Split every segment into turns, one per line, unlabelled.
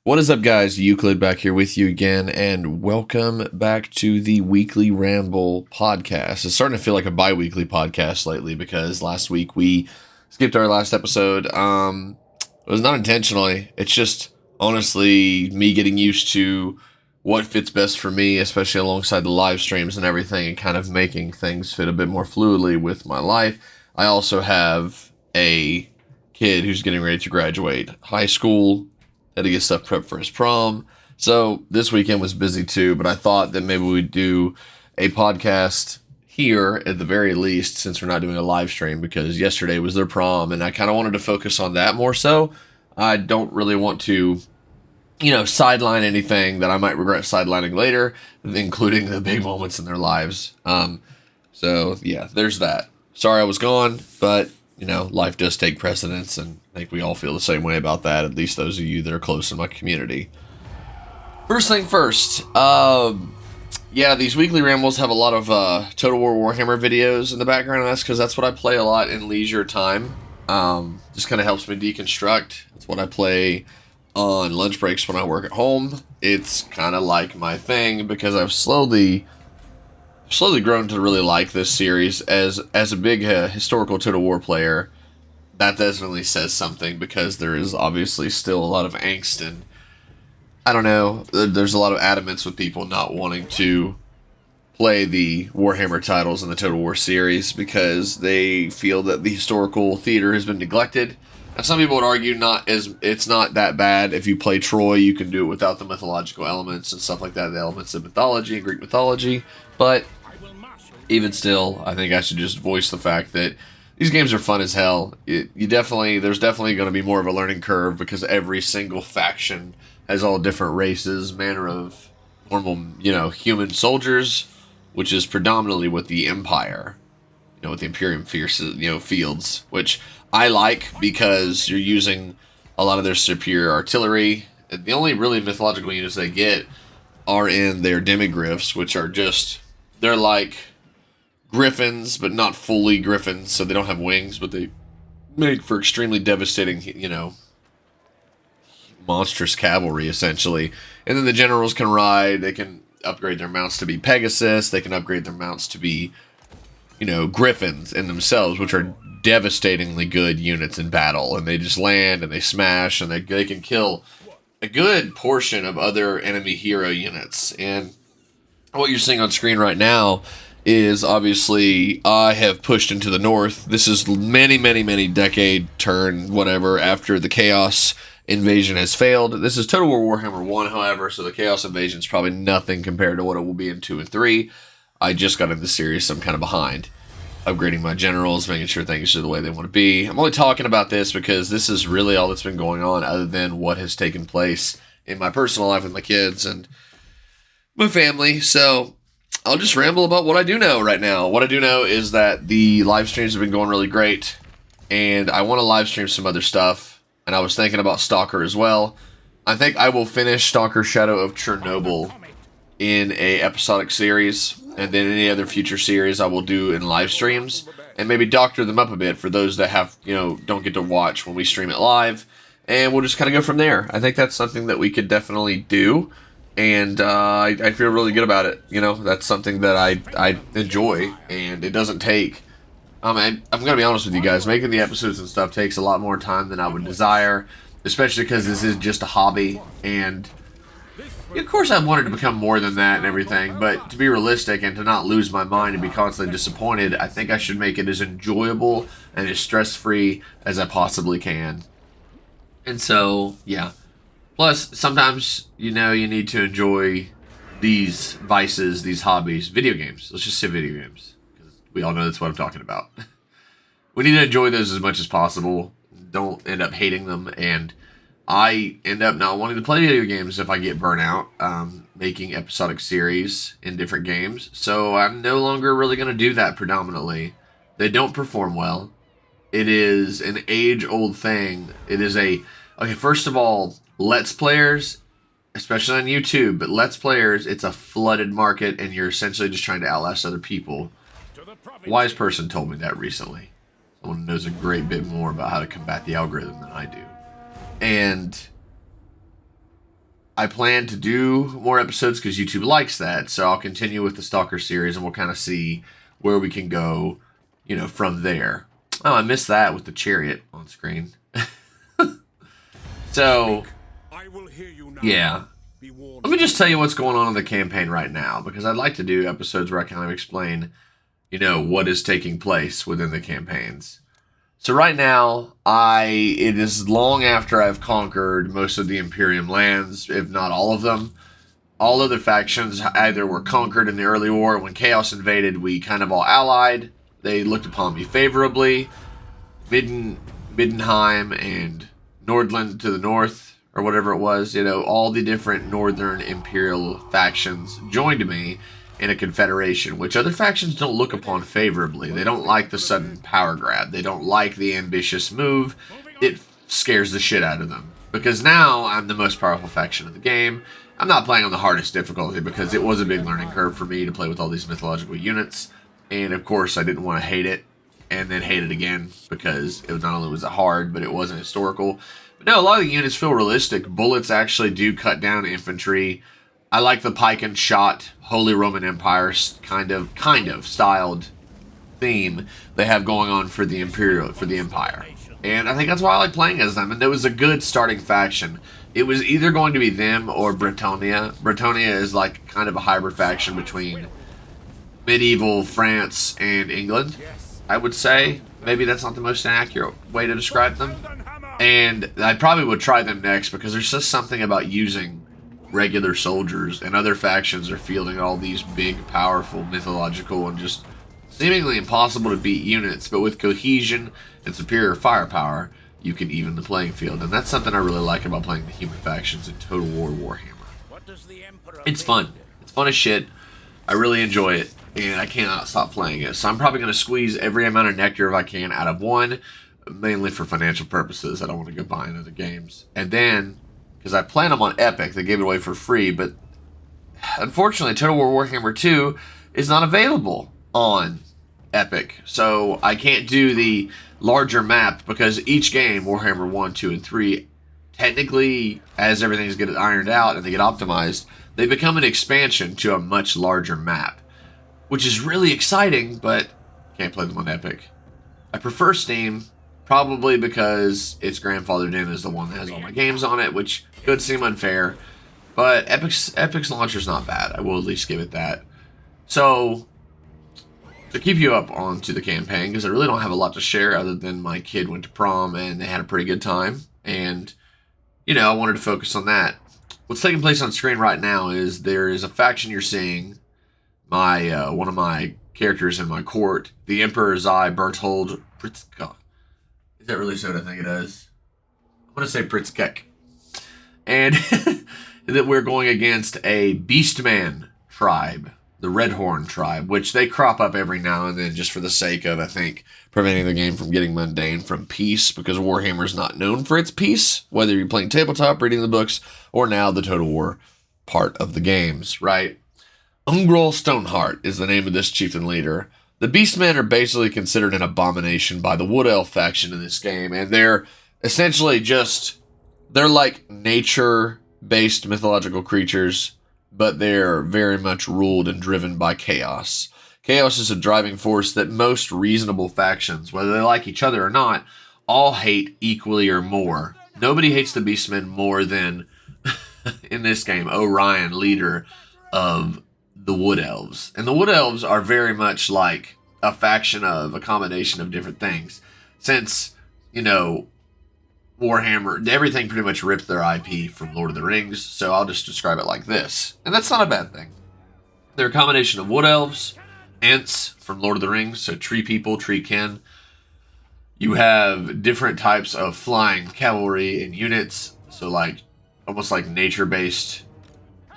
What is up, guys? Euclid back here with you again, and welcome back to the weekly Ramble podcast. It's starting to feel like a bi-weekly podcast lately because last week we skipped our last episode. It was not intentionally. It's just honestly me getting used to what fits best for me, especially alongside the live streams and everything, and kind of making things fit a bit more fluidly with my life. I also have a kid who's getting ready to graduate high school. Had to get stuff prepped for his prom. So this weekend was busy too, but I thought that maybe we'd do a podcast here at the very least, since we're not doing a live stream, because yesterday was their prom and I kind of wanted to focus on that more so. I don't really want to, sideline anything that I might regret sidelining later, including the big moments in their lives. So yeah, there's that. Sorry I was gone, but life does take precedence, and I think we all feel the same way about that, at least those of you that are close in my community. First thing first, these weekly rambles have a lot of Total War Warhammer videos in the background, and that's because that's what I play a lot in leisure time. Just kind of helps me deconstruct. It's what I play on lunch breaks when I work at home. It's kind of like my thing because I've slowly grown to really like this series. As a big historical Total War player, that definitely says something, because there is obviously still a lot of angst, and I don't know, there's a lot of adamance with people not wanting to play the Warhammer titles in the Total War series because they feel that the historical theater has been neglected. Now, some people would argue it's not that bad. If you play Troy, you can do it without the mythological elements and stuff like that, the elements of mythology and Greek mythology, but even still, I think I should just voice the fact that these games are fun as hell. There's definitely going to be more of a learning curve, because every single faction has all different races, manner of normal, human soldiers, which is predominantly what the Empire, what the Imperium fields, which I like because you're using a lot of their superior artillery. And the only really mythological units they get are in their demigryphs, which are they're like griffins, but not fully griffins, so they don't have wings, but they make for extremely devastating, monstrous cavalry, essentially. And then the generals can ride, they can upgrade their mounts to be Pegasus, they can upgrade their mounts to be, griffins in themselves, which are devastatingly good units in battle, and they just land and they smash, and they can kill a good portion of other enemy hero units. And what you're seeing on screen right now is obviously I have pushed into the north. This is many decade turn, whatever, after the Chaos Invasion has failed. This is Total War Warhammer 1, however, so the Chaos Invasion is probably nothing compared to what it will be in 2 and 3. I just got into the series, so I'm kind of behind. Upgrading my generals, making sure things are the way they want to be. I'm only talking about this because this is really all that's been going on, other than what has taken place in my personal life with my kids and my family. So I'll just ramble about what I do know right now. What I do know is that the live streams have been going really great, and I want to live stream some other stuff, and I was thinking about Stalker as well. I think I will finish Stalker Shadow of Chernobyl in a episodic series, and then any other future series I will do in live streams, and maybe doctor them up a bit for those that have, don't get to watch when we stream it live, and we'll just kind of go from there. I think that's something that we could definitely do. And I feel really good about it. That's something that I enjoy, and it doesn't take... I'm going to be honest with you guys. Making the episodes and stuff takes a lot more time than I would desire, especially because this is just a hobby. And, of course, I wanted to become more than that and everything, but to be realistic and to not lose my mind and be constantly disappointed, I think I should make it as enjoyable and as stress-free as I possibly can. And so, yeah. Plus, sometimes, you need to enjoy these vices, these hobbies, video games. Let's just say video games, because we all know that's what I'm talking about. We need to enjoy those as much as possible. Don't end up hating them, and I end up not wanting to play video games if I get burnt out, making episodic series in different games. So I'm no longer really going to do that predominantly. They don't perform well. It is an age-old thing. It is okay, first of all, Let's Players, especially on YouTube, but Let's Players, it's a flooded market, and you're essentially just trying to outlast other people. A wise person told me that recently. Someone who knows a great bit more about how to combat the algorithm than I do. And I plan to do more episodes because YouTube likes that. So I'll continue with the Stalker series, and we'll kind of see where we can go, from there. Oh, I missed that with the chariot on screen. So, yeah. Let me just tell you what's going on in the campaign right now, because I'd like to do episodes where I kind of explain, what is taking place within the campaigns. So right now, it is long after I've conquered most of the Imperium lands, if not all of them. All other factions either were conquered in the early war. When Chaos invaded, we kind of all allied. They looked upon me favorably. Middenheim and Nordland to the north, or whatever it was, all the different northern Imperial factions joined me in a confederation, which other factions don't look upon favorably. They don't like the sudden power grab. They don't like the ambitious move. It scares the shit out of them. Because now I'm the most powerful faction in the game. I'm not playing on the hardest difficulty because it was a big learning curve for me to play with all these mythological units. And of course I didn't want to hate it and then hate it again because it was not only was it hard, but it wasn't historical. But no, a lot of the units feel realistic. Bullets actually do cut down infantry. I like the pike and shot Holy Roman Empire kind of styled theme they have going on for the Empire. And I think that's why I like playing as them. And it was a good starting faction. It was either going to be them or Bretonnia. Bretonnia is like kind of a hybrid faction between medieval France and England, I would say. Maybe that's not the most accurate way to describe them. And I probably would try them next because there's just something about using regular soldiers, and other factions are fielding all these big, powerful, mythological, and just seemingly impossible to beat units, but with cohesion and superior firepower, you can even the playing field, and that's something I really like about playing the human factions in Total War Warhammer. It's fun. It's fun as shit. I really enjoy it, and I cannot stop playing it, so I'm probably going to squeeze every amount of nectar if I can out of one, mainly for financial purposes. I don't want to go buying other games. And then, because I plan them on Epic, they gave it away for free, but unfortunately Total War Warhammer 2 is not available on Epic, so I can't do the larger map because each game, Warhammer 1, 2, and 3, technically, as everything's get ironed out and they get optimized, they become an expansion to a much larger map, which is really exciting, but can't play them on Epic. I prefer Steam, probably because it's grandfathered in as the one that has all my games on it, which could seem unfair, but Epic's launcher's not bad. I will at least give it that. So, to keep you up onto the campaign, because I really don't have a lot to share other than my kid went to prom and they had a pretty good time, and, I wanted to focus on that. What's taking place on screen right now is there is a faction you're seeing, one of my characters in my court, the Emperor's Eye, Berthold Pritzka. Is that really what I think it is? I'm going to say Pritzkek. And that we're going against a Beastman tribe, the Redhorn tribe, which they crop up every now and then just for the sake of, I think, preventing the game from getting mundane from peace, because Warhammer is not known for its peace, whether you're playing tabletop, reading the books, or now the Total War part of the games, right? Ungrol Stoneheart is the name of this chieftain leader. The Beastmen are basically considered an abomination by the Wood Elf faction in this game, and they're essentially they're like nature-based mythological creatures, but they're very much ruled and driven by chaos. Chaos is a driving force that most reasonable factions, whether they like each other or not, all hate equally or more. Nobody hates the Beastmen more than, in this game, Orion, leader of the Wood Elves. And the Wood Elves are very much like a faction of a combination of different things. Since, Warhammer, everything pretty much ripped their IP from Lord of the Rings, so I'll just describe it like this. And that's not a bad thing. They're a combination of Wood Elves, Ents from Lord of the Rings, so tree people, tree kin. You have different types of flying cavalry and units, so almost like nature-based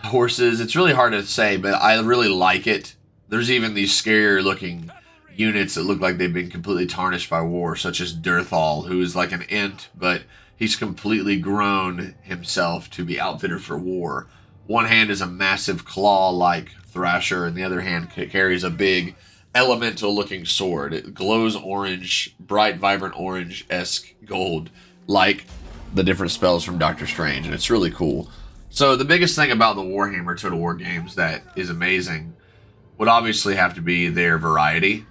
horses. It's really hard to say, but I really like it. There's even these scarier looking units that look like they've been completely tarnished by war, such as Durthal, who is like an Ent, but he's completely grown himself to be outfitted for war. One hand is a massive claw-like thrasher, and the other hand carries a big elemental-looking sword. It glows orange, bright, vibrant orange-esque gold, like the different spells from Doctor Strange, and it's really cool. So the biggest thing about the Warhammer Total War games that is amazing would obviously have to be their variety.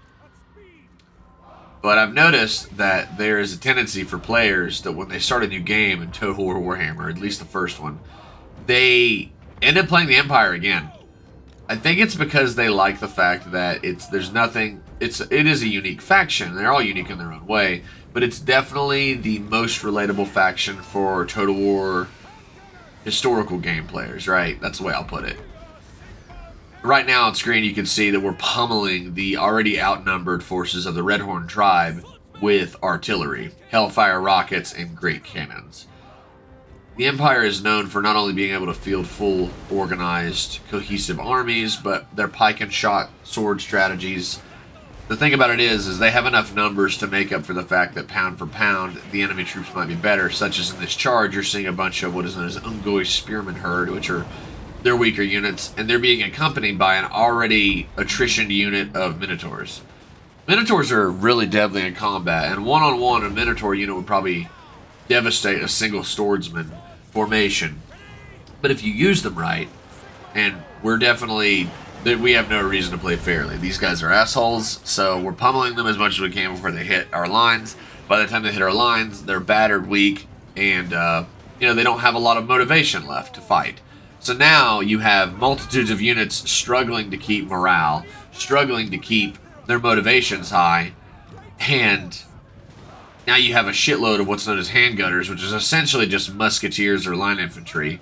But I've noticed that there is a tendency for players that when they start a new game in Total War Warhammer, at least the first one, they end up playing the Empire again. I think it's because they like the fact that it is a unique faction. They're all unique in their own way, but it's definitely the most relatable faction for Total War historical game players, right? That's the way I'll put it. Right now on screen you can see that we're pummeling the already outnumbered forces of the Redhorn tribe with artillery, Hellfire rockets, and great cannons. The Empire is known for not only being able to field full, organized, cohesive armies, but their pike and shot sword strategies. The thing about it is they have enough numbers to make up for the fact that pound for pound, the enemy troops might be better, such as in this charge, you're seeing a bunch of what is known as Ungoi Spearmen Herd, which are their weaker units, and they're being accompanied by an already attritioned unit of Minotaurs. Minotaurs are really deadly in combat, and one-on-one, a Minotaur unit would probably devastate a single swordsman formation. But if you use them right, and we have no reason to play fairly. These guys are assholes, so we're pummeling them as much as we can before they hit our lines. By the time they hit our lines, they're battered, weak, and they don't have a lot of motivation left to fight. So now you have multitudes of units struggling to keep morale, struggling to keep their motivations high, and now you have a shitload of what's known as handgunners, which is essentially just musketeers or line infantry,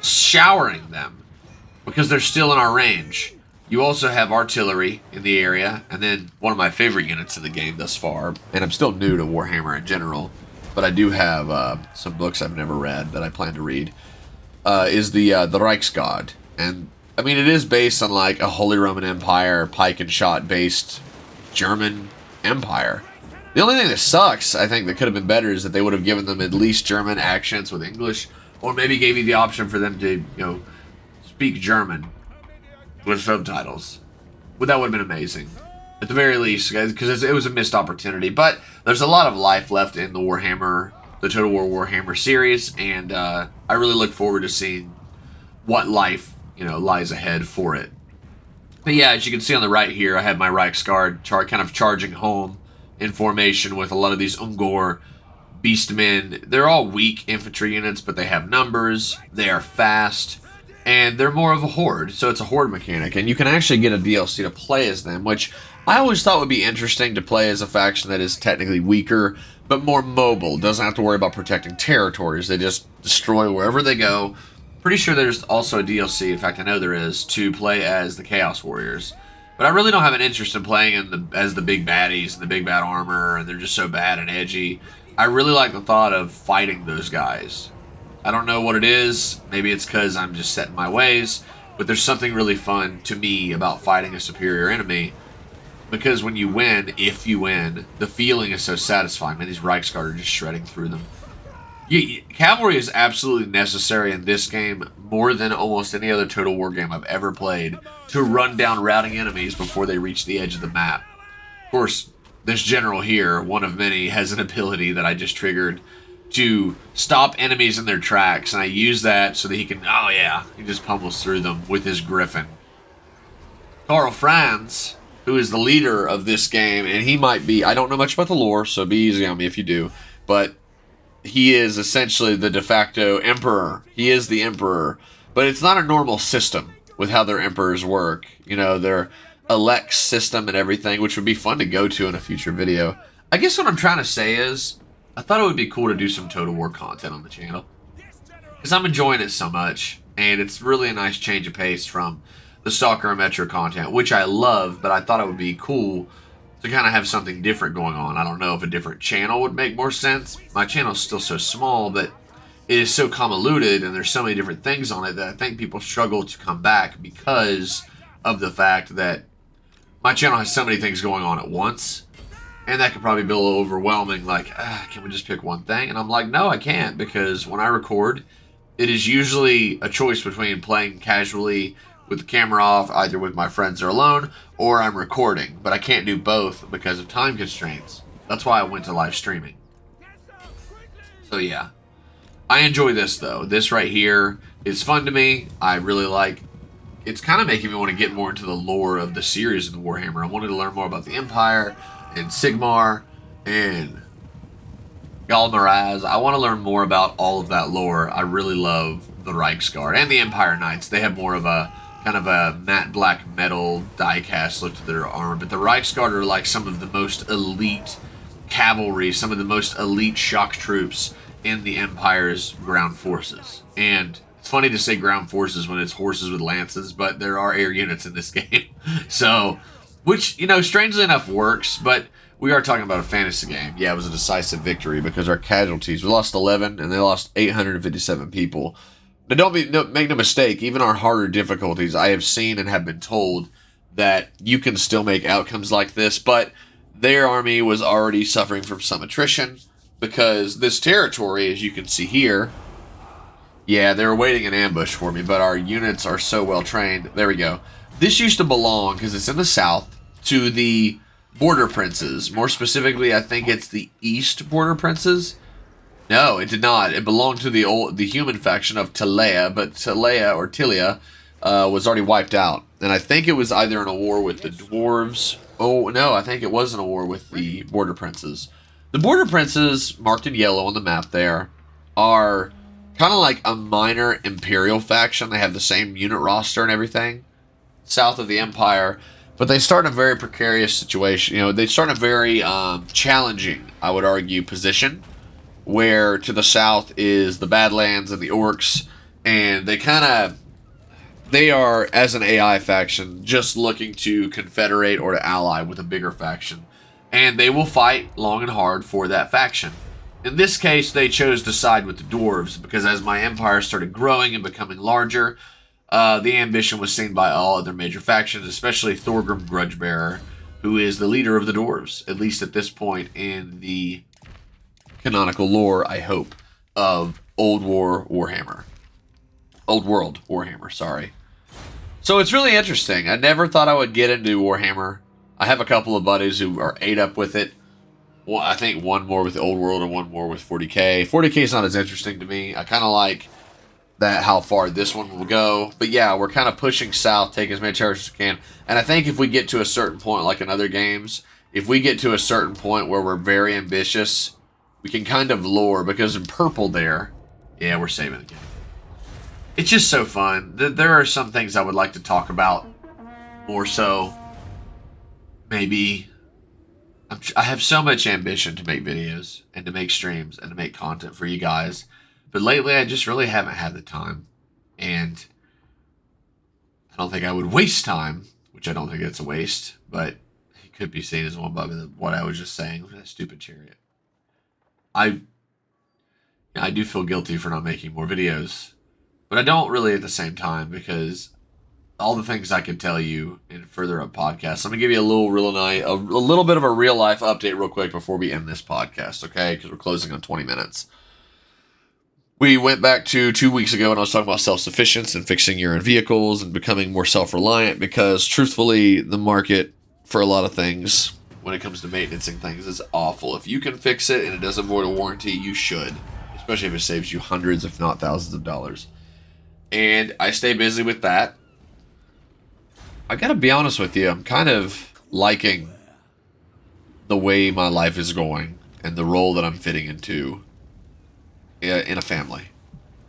showering them because they're still in our range. You also have artillery in the area, and then one of my favorite units in the game thus far, and I'm still new to Warhammer in general, but I do have some books I've never read that I plan to read, is the Reichsguard. And I mean, it is based on like a Holy Roman Empire, pike and shot based German empire. The only thing that sucks, I think, that could have been better is that they would have given them at least German accents with English, or maybe gave you the option for them to, speak German with subtitles. But that would have been amazing. At the very least, because it was a missed opportunity. But there's a lot of life left in the Total War Warhammer series, and I really look forward to seeing what life, lies ahead for it. But yeah, as you can see on the right here, I have my Reichsguard kind of charging home in formation with a lot of these Ungor Beastmen. They're all weak infantry units, but they have numbers, they are fast, and they're more of a horde, so it's a horde mechanic, and you can actually get a DLC to play as them, which I always thought would be interesting to play as a faction that is technically weaker, but more mobile, doesn't have to worry about protecting territories, they just destroy wherever they go. Pretty sure there's also a DLC, in fact I know there is, to play as the Chaos Warriors. But I really don't have an interest in playing as the big baddies and the big bad armor, and they're just so bad and edgy. I really like the thought of fighting those guys. I don't know what it is. Maybe it's because I'm just set in my ways, but there's something really fun to me about fighting a superior enemy. Because when you win, if you win, the feeling is so satisfying. Man, these Reichsguard are just shredding through them. Cavalry is absolutely necessary in this game more than almost any other Total War game I've ever played to run down routing enemies before they reach the edge of the map. Of course, this general here, one of many, has an ability that I just triggered to stop enemies in their tracks, and I use that so that he just pummels through them with his griffin. Karl Franz, who is the leader of this game, and he might be, I don't know much about the lore, so be easy on me if you do, but he is essentially the de facto emperor. He is the emperor. But it's not a normal system with how their emperors work. Their elect system and everything, which would be fun to go to in a future video. I guess what I'm trying to say is, I thought it would be cool to do some Total War content on the channel. Because I'm enjoying it so much, and it's really a nice change of pace from the Stalker and Metro content, which I love, but I thought it would be cool to kind of have something different going on. I don't know if a different channel would make more sense. My channel is still so small, but it is so convoluted, and there's so many different things on it that I think people struggle to come back because of the fact that my channel has so many things going on at once, and that could probably be a little overwhelming, like, can we just pick one thing? And I'm like, no, I can't, because when I record, it is usually a choice between playing casually with the camera off, either with my friends or alone, or I'm recording. But I can't do both because of time constraints. That's why I went to live streaming. So yeah. I enjoy this, though. This right here is fun to me. I really like. It's kind of making me want to get more into the lore of the series of the Warhammer. I wanted to learn more about the Empire and Sigmar and Galmaraz. I want to learn more about all of that lore. I really love the Reiksguard and the Empire Knights. They have more of a kind of a matte black metal die-cast look to their armor, but the Reiksguard are like some of the most elite cavalry, some of the most elite shock troops in the Empire's ground forces. And it's funny to say ground forces when it's horses with lances, but there are air units in this game. So, which, you know, strangely enough works, but we are talking about a fantasy game. Yeah, it was a decisive victory because our casualties, we lost 11 and they lost 857 people. But make no mistake, even our harder difficulties, I have seen and have been told that you can still make outcomes like this, but their army was already suffering from some attrition because this territory, as you can see here, yeah, they were waiting in ambush for me, but our units are so well trained. There we go. This used to belong, because it's in the south, to the Border Princes. More specifically, I think it's the East Border Princes. No, it did not. It belonged to the human faction of Telea, but Telea was already wiped out. And I think it was either in a war with the dwarves. Oh, no, I think it was in a war with the Border Princes. The Border Princes, marked in yellow on the map there, are kind of like a minor Imperial faction. They have the same unit roster and everything, south of the Empire. But they start in a very precarious situation. You know, they start in a very challenging, I would argue, position, where to the south is the Badlands and the Orcs, and they are, as an AI faction, just looking to confederate or to ally with a bigger faction. And they will fight long and hard for that faction. In this case, they chose to side with the dwarves, because as my empire started growing and becoming larger, the ambition was seen by all other major factions, especially Thorgrim Grudgebearer, who is the leader of the dwarves, at least at this point in the canonical lore, I hope, of Old World Warhammer, sorry. So it's really interesting. I never thought I would get into Warhammer. I have a couple of buddies who are ate up with it. Well, I think one more with Old World and one more with 40k. 40k is not as interesting to me. I kind of like that how far this one will go. But yeah, we're kind of pushing south, taking as many territories as we can. And I think if we get to a certain point, like in other games, if we get to a certain point where we're very ambitious, we can kind of lure, because in purple there, yeah, we're saving the game. It's just so fun. There are some things I would like to talk about more so. Maybe I have so much ambition to make videos and to make streams and to make content for you guys. But lately, I just really haven't had the time. And I don't think I would waste time, which I don't think it's a waste, but it could be seen as one by what I was just saying with that stupid chariot. I do feel guilty for not making more videos, but I don't really at the same time, because all the things I could tell you in further up podcasts. I'm gonna give you a little bit of a real life update real quick before we end this podcast, okay? Because we're closing on 20 minutes. We went back to 2 weeks ago and I was talking about self-sufficiency and fixing your own vehicles and becoming more self-reliant, because truthfully, the market for a lot of things when it comes to maintenancing things is awful. If you can fix it and it doesn't void a warranty, you should, especially if it saves you hundreds, if not thousands of dollars. And I stay busy with that. I gotta be honest with you, I'm kind of liking the way my life is going and the role that I'm fitting into in a family.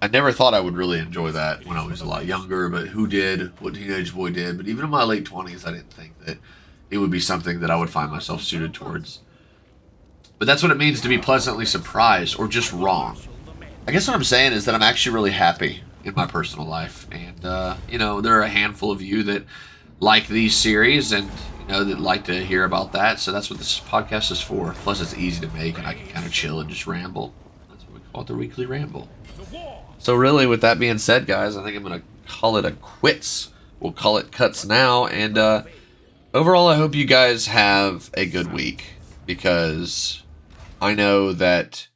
I never thought I would really enjoy that when I was a lot younger, but who did? What teenage boy did? But even in my late 20s, I didn't think that it would be something that I would find myself suited towards. But that's what it means to be pleasantly surprised or just wrong. I guess what I'm saying is that I'm actually really happy in my personal life. And, you know, there are a handful of you that like these series and, you know, that like to hear about that. So that's what this podcast is for. Plus, it's easy to make and I can kind of chill and just ramble. That's what we call it, the weekly ramble. So really, with that being said, guys, I think I'm going to call it a quits. We'll call it cuts now. And overall, I hope you guys have a good week, because I know that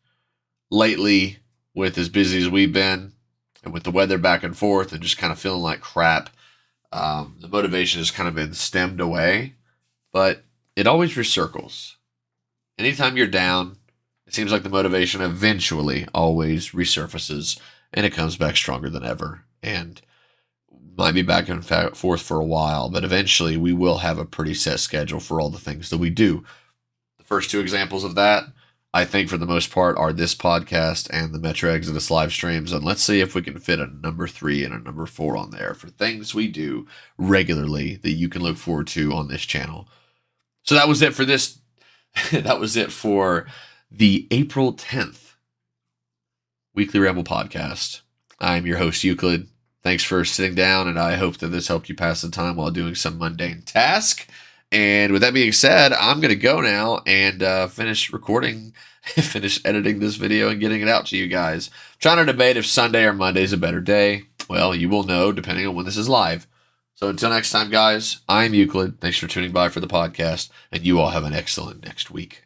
lately, with as busy as we've been and with the weather back and forth and just kind of feeling like crap, the motivation has kind of been stemmed away, but it always recircles. Anytime you're down, it seems like the motivation eventually always resurfaces and it comes back stronger than ever. And might be back and forth for a while, but eventually we will have a pretty set schedule for all the things that we do. The first two examples of that, I think for the most part, are this podcast and the Metro Exodus live streams. And let's see if we can fit a number 3 and a number 4 on there for things we do regularly that you can look forward to on this channel. So that was it for this. That was it for the April 10th Weekly Ramble podcast. I'm your host, Euclid. Thanks for sitting down, and I hope that this helped you pass the time while doing some mundane task. And with that being said, I'm going to go now and finish recording, finish editing this video and getting it out to you guys. I'm trying to debate if Sunday or Monday is a better day. Well, you will know depending on when this is live. So until next time, guys, I'm Euclid. Thanks for tuning by for the podcast, and you all have an excellent next week.